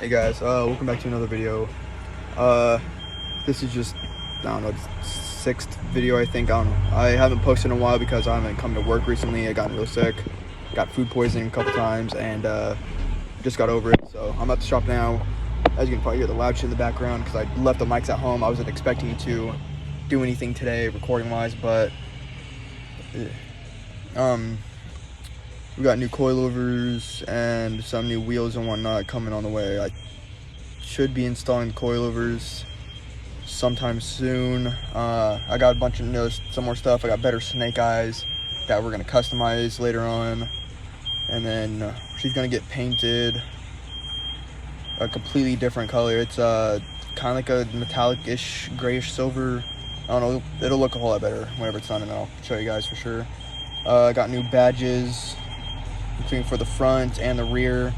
Hey guys, welcome back to another video. This is just, I don't know, the sixth video I think. I don't know. I haven't posted in a while because I haven't come to work recently. I got real sick, got food poisoning a couple times, and just got over it. So I'm at the shop now. As you can probably hear the loud shit in the background because I left the mics at home. I wasn't expecting to do anything today recording wise, but we got new coilovers and some new wheels and whatnot coming on the way. I should be installing the coilovers sometime soon. I got a bunch of some more stuff. I got better snake eyes that we're gonna customize later on, and then she's gonna get painted a completely different color. It's kind of like a metallic-ish grayish silver. I don't know, it'll look a whole lot better whenever it's done, and I'll show you guys for sure. I got new badges between for the front and the rear.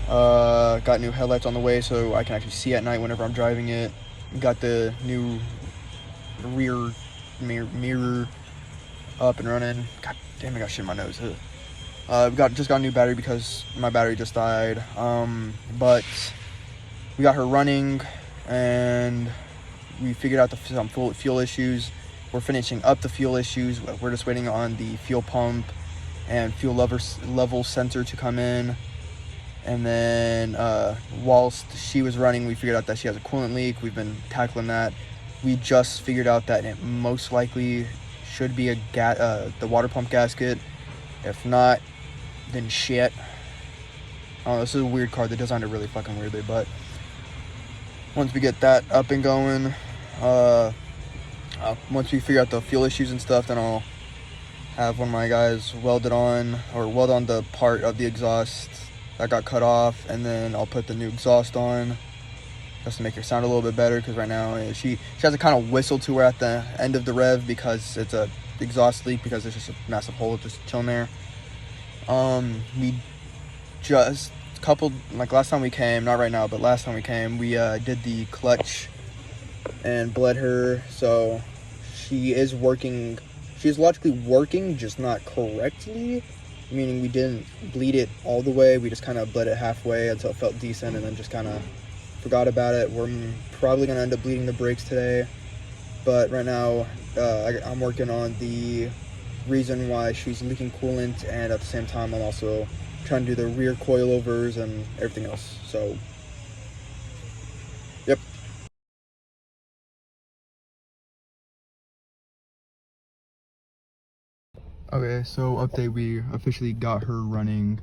Got new headlights on the way so I can actually see at night whenever I'm driving it. Got the new rear mirror up and running. God damn, I got shit in my nose. Just got a new battery because my battery just died. But we got her running, and we figured out some fuel issues. We're finishing up the fuel issues. We're just waiting on the fuel pump and fuel level sensor to come in. And then whilst she was running, we figured out that she has a coolant leak. We've been tackling that. We just figured out that it most likely should be the water pump gasket. If not, then shit. Oh, this is a weird car. They designed it really fucking weirdly, but once we get that up and going, once we figure out the fuel issues and stuff, then I'll have one of my guys weld on the part of the exhaust that got cut off, and then I'll put the new exhaust on just to make her sound a little bit better, because right now she has a kind of whistle to her at the end of the rev because it's a exhaust leak, because there's just a massive hole just chilling there. We just last time we came, not right now, but last time we came, we did the clutch and bled her, so she is working. She's logically working, just not correctly, meaning we didn't bleed it all the way. We just kind of bled it halfway until it felt decent, and then just kind of forgot about it. We're probably going to end up bleeding the brakes today, but right now I'm working on the reason why she's leaking coolant, and at the same time I'm also trying to do the rear coilovers and everything else. So, yep. Okay, so update, we officially got her running.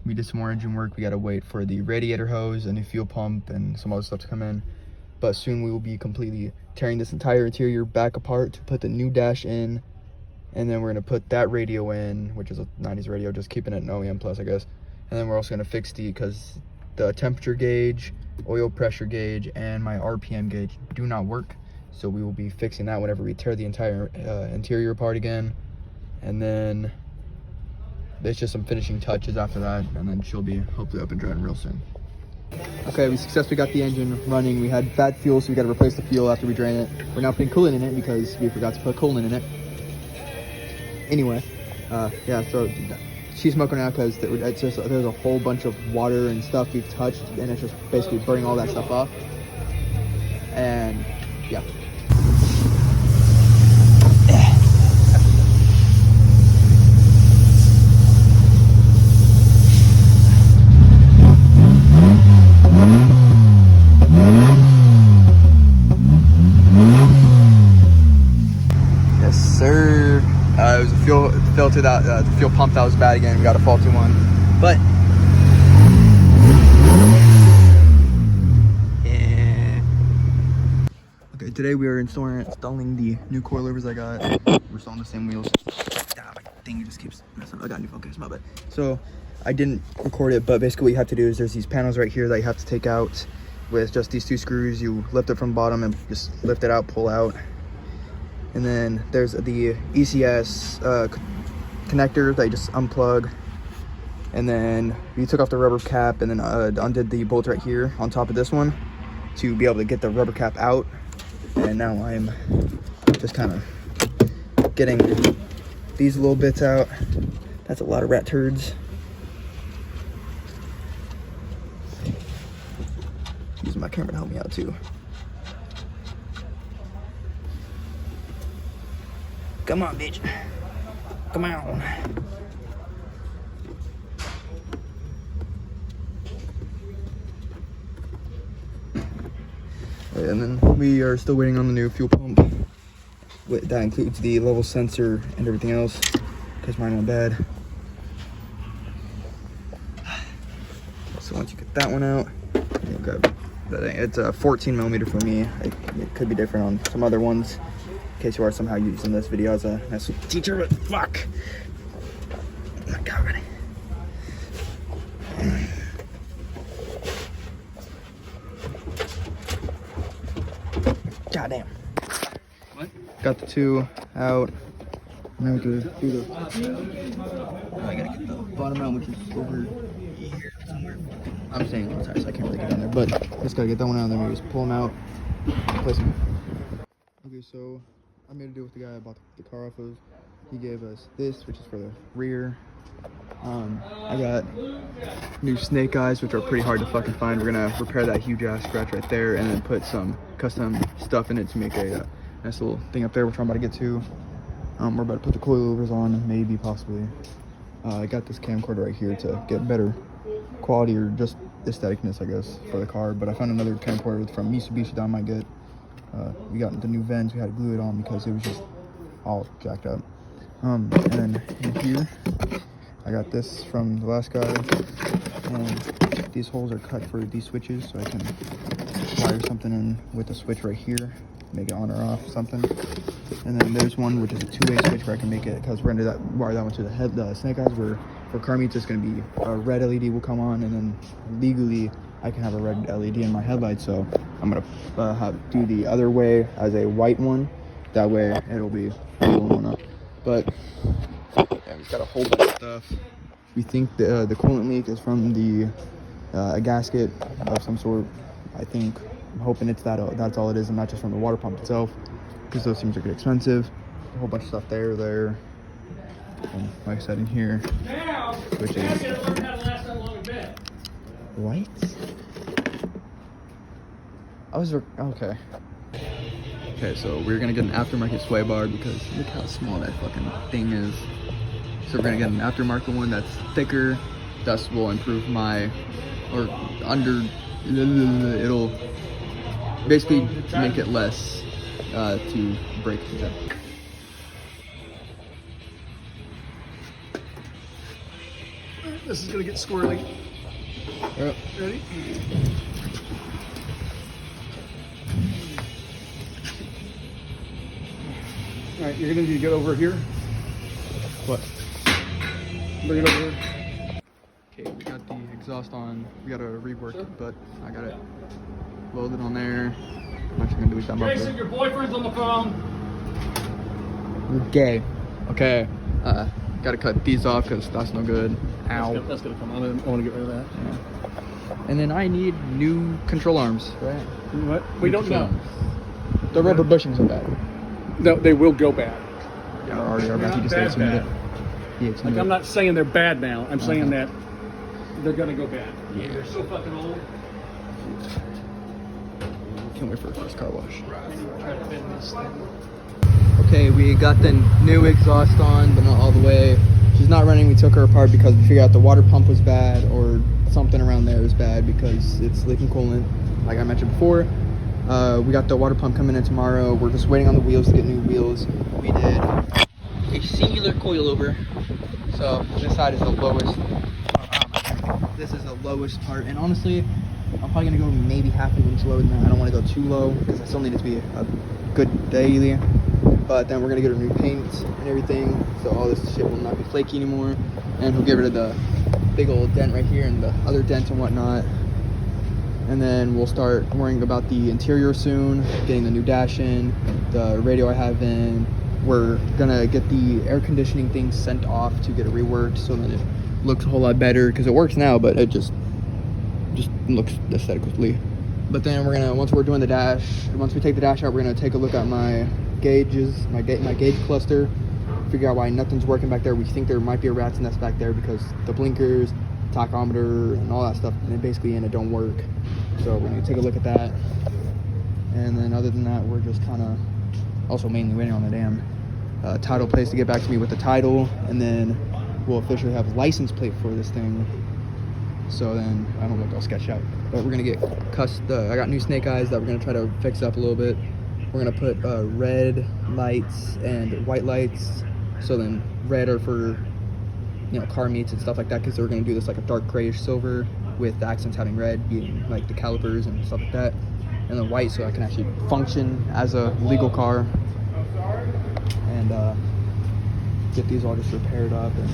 We did some more engine work. We gotta wait for the radiator hose, a new fuel pump, and some other stuff to come in. But soon we will be completely tearing this entire interior back apart to put the new dash in. And then we're gonna put that radio in, which is a 90s radio, just keeping it an OEM plus, I guess. And then we're also gonna fix because the temperature gauge, oil pressure gauge, and my RPM gauge do not work. So we will be fixing that whenever we tear the entire interior apart again. And then there's just some finishing touches after that, and then she'll be hopefully up and driving real soon. Okay, we successfully got the engine running. We had bad fuel, so we got to replace the fuel after we drain it. We're now putting coolant in it because we forgot to put coolant in it. Anyway, yeah, so she's smoking out because there's a whole bunch of water and stuff we've touched, and it's just basically burning all that stuff off. And yeah. Yes, sir. It was a fuel filter the fuel pump that was bad again. We got a faulty one, but yeah. Okay, today we are installing the new coilovers I got. We're still on the same wheels. Ah, my thing just keeps messing up. I got a new focus, my bad. So I didn't record it, but basically what you have to do is there's these panels right here that you have to take out with just these two screws. You lift it from the bottom and just lift it out, pull out. And then there's the ECS connector that you just unplug. And then we took off the rubber cap and then undid the bolt right here on top of this one to be able to get the rubber cap out. And now I'm just kind of getting these little bits out. That's a lot of rat turds. using my camera to help me out too. Come on, bitch. Come on. And then we are still waiting on the new fuel pump. That includes the level sensor and everything else, because mine went bad. So once you get that one out, you grab that thing. It's a 14 millimeter for me. It could be different on some other ones, in case you are somehow using this video as a teacher, but fuck. Oh my God, ready. God damn. What? Got the two out. Now we can do the. I gotta get the bottom out, which is over here somewhere. I'm staying on the side, so I can't really get down there. But just gotta get that one out, and then we just pull them out, place them. Okay, so I made a deal with the guy I bought the car off of. He gave us this, which is for the rear. I got new snake eyes, which are pretty hard to fucking find. We're gonna repair that huge ass scratch right there, and then put some custom stuff in it to make a nice little thing up there, which I'm about to get to. We're about to put the coilovers on, maybe, possibly. I got this camcorder right here to get better quality or just aestheticness, I guess, for the car. But I found another camcorder from Mitsubishi that I might get. We got the new vents. We had to glue it on because it was just all jacked up. And then in here, I got this from the last guy. And these holes are cut for these switches, so I can wire something in with the switch right here, make it on or off something. And then there's one which is a two-way switch where I can make it, because we're gonna wire that one to the snake eyes. Where for car meets it's gonna be a red LED will come on, and then legally I can have a red LED in my headlight. So I'm gonna do the other way as a white one. That way it'll be blue one up. But yeah, we've got a whole bunch of stuff. We think the coolant leak is from the a gasket of some sort. I think, I'm hoping it's that's all it is, and not just from the water pump itself, because those things are good expensive. A whole bunch of stuff there, and like I said in here, which is white. Okay. Okay, so we're gonna get an aftermarket sway bar because look how small that fucking thing is. So we're gonna get an aftermarket one that's thicker. That will improve it'll basically make it less to break. This is gonna get squirrely. Yep. Ready? All right, you're gonna need to get over here. What? Bring it over here. Okay, we got the exhaust on. We gotta rework it, but I got it loaded on there. I'm actually gonna delete that muffler. Jason, your boyfriend's on the phone. You're gay. Okay. Gotta cut these off because that's no good. Ow. That's gonna come on. I want to get rid of that. Yeah. And then I need new control arms. Right. What? We don't know. The rubber bushings are bad. No, they will go bad. Yeah, already are bad. He just Bad, hates me. bad. Like, I'm not saying they're bad now. I'm saying that they're gonna go bad. Yeah. They're so fucking old. Can't wait for the first car wash. Okay, we got the new exhaust on, but not all the way. She's not running. We took her apart because we figured out the water pump was bad, or something around there was bad because it's leaking coolant, like I mentioned before. We got the water pump coming in tomorrow. We're just waiting on the wheels to get new wheels. We did a singular coilover. So this side is the lowest. This is the lowest part, and honestly, I'm probably gonna go maybe half an inch lower than that. I don't want to go too low because I still need it to be a good daily. But then we're gonna get her new paint and everything, so all this shit will not be flaky anymore. And we'll get rid of the big old dent right here and the other dent and whatnot. And then we'll start worrying about the interior soon, getting the new dash in, the radio I have in. We're gonna get the air conditioning thing sent off to get it reworked so that it looks a whole lot better, because it works now, but it just looks aesthetically. But then we're gonna, once we take the dash out, we're gonna take a look at my gauges, my gauge cluster, figure out why nothing's working back there. We think there might be a rat's nest back there because the blinkers, tachometer and all that stuff, and it don't work. So we're gonna take a look at that. And then other than that, we're just kind of also mainly waiting on the damn title place to get back to me with the title, and then we'll officially have a license plate for this thing. So then I don't know what I'll sketch out, but we're gonna get I got new snake eyes that we're gonna try to fix up a little bit. We're gonna put red lights and white lights. So then red are for, you know, car meets and stuff like that, because we're gonna do this like a dark grayish silver with the accents having red being like the calipers and stuff like that, and then white so I can actually function as a legal car, and get these all just repaired up and